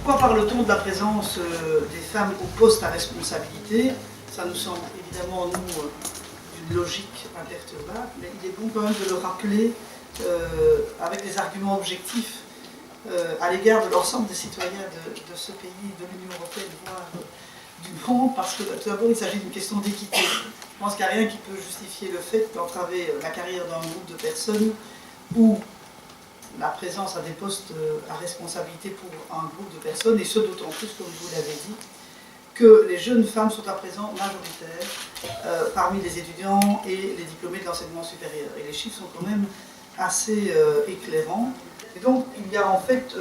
Pourquoi parle-t-on de la présence des femmes au poste à responsabilité? Ça nous semble évidemment, nous, d'une logique imperturbable, mais il est bon quand même de le rappeler avec des arguments objectifs à l'égard de l'ensemble des citoyens de ce pays, de l'Union européenne, voire du monde, parce que tout d'abord il s'agit d'une question d'équité. Je pense qu'il n'y a rien qui peut justifier le fait d'entraver la carrière d'un groupe de personnes ou la présence à des postes à responsabilité pour un groupe de personnes, et ce d'autant plus, comme vous l'avez dit, que les jeunes femmes sont à présent majoritaires parmi les étudiants et les diplômés de l'enseignement supérieur. Et les chiffres sont quand même assez éclairants. Et donc, il y a en fait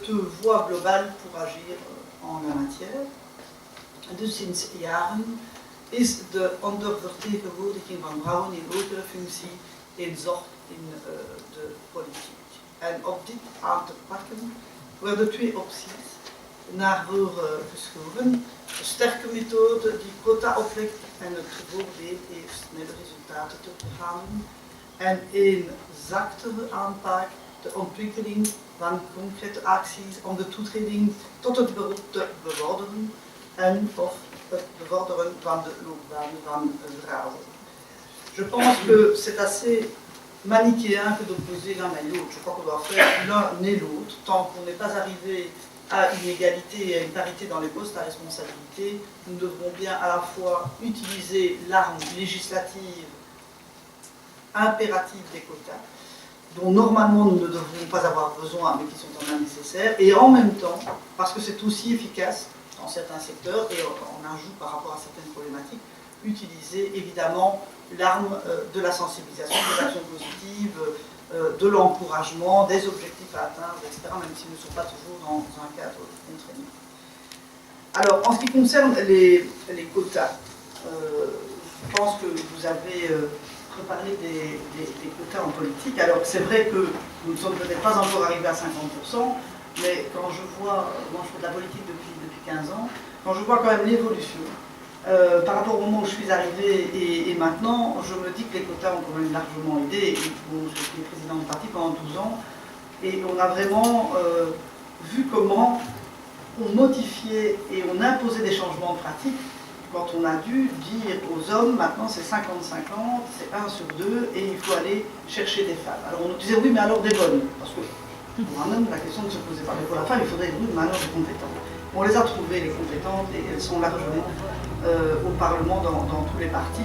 deux voies globales pour agir en la matière. Dus sinds jaren is de ondervertegenwoordiging van vrouwen in hogere functie in zorg in de politiek. En om dit aan te pakken worden twee opties naar voren geschoven. Een sterke methode die quota oplegt en het voordeel heeft snelle resultaten te behalen. En een zachtere aanpak, de ontwikkeling van concrete acties om de toetreding tot het beroep te bevorderen en of het bevorderen van de loopbaan van vrouwen. Je pense que c'est assez manichéen que d'opposer l'un à l'autre. Je crois qu'on doit faire l'un et l'autre, tant qu'on n'est pas arrivé à une égalité et à une parité dans les postes à responsabilité. Nous devrons bien à la fois utiliser l'arme législative impérative des quotas, dont normalement nous ne devrions pas avoir besoin, mais qui sont quand même nécessaires, et en même temps, parce que c'est aussi efficace dans certains secteurs, et on ajoute par rapport à certaines problématiques, utiliser évidemment l'arme de la sensibilisation, des actions positives, de l'encouragement, des objectifs à atteindre, etc., même s'ils ne sont pas toujours dans un cadre contraignant. Alors, en ce qui concerne les quotas, je pense que vous avez reparlé des quotas en politique. Alors, c'est vrai que nous ne sommes peut-être pas encore arrivés à 50%, mais quand je vois, moi je fais de la politique depuis 15 ans, quand je vois quand même l'évolution, par rapport au moment où je suis arrivée et maintenant, je me dis que les quotas ont quand même largement aidé. Bon, j'ai été président de parti pendant 12 ans et on a vraiment vu comment on modifiait et on imposait des changements pratiques quand on a dû dire aux hommes, maintenant c'est 50-50, c'est 1 sur 2 et il faut aller chercher des femmes. Alors on nous disait oui, mais alors des bonnes, parce que pour un homme, la question ne se posait pas. Mais pour la femme, il faudrait oui, mais alors des compétentes. On les a trouvées, les compétentes, et elles sont largement au Parlement dans tous les partis.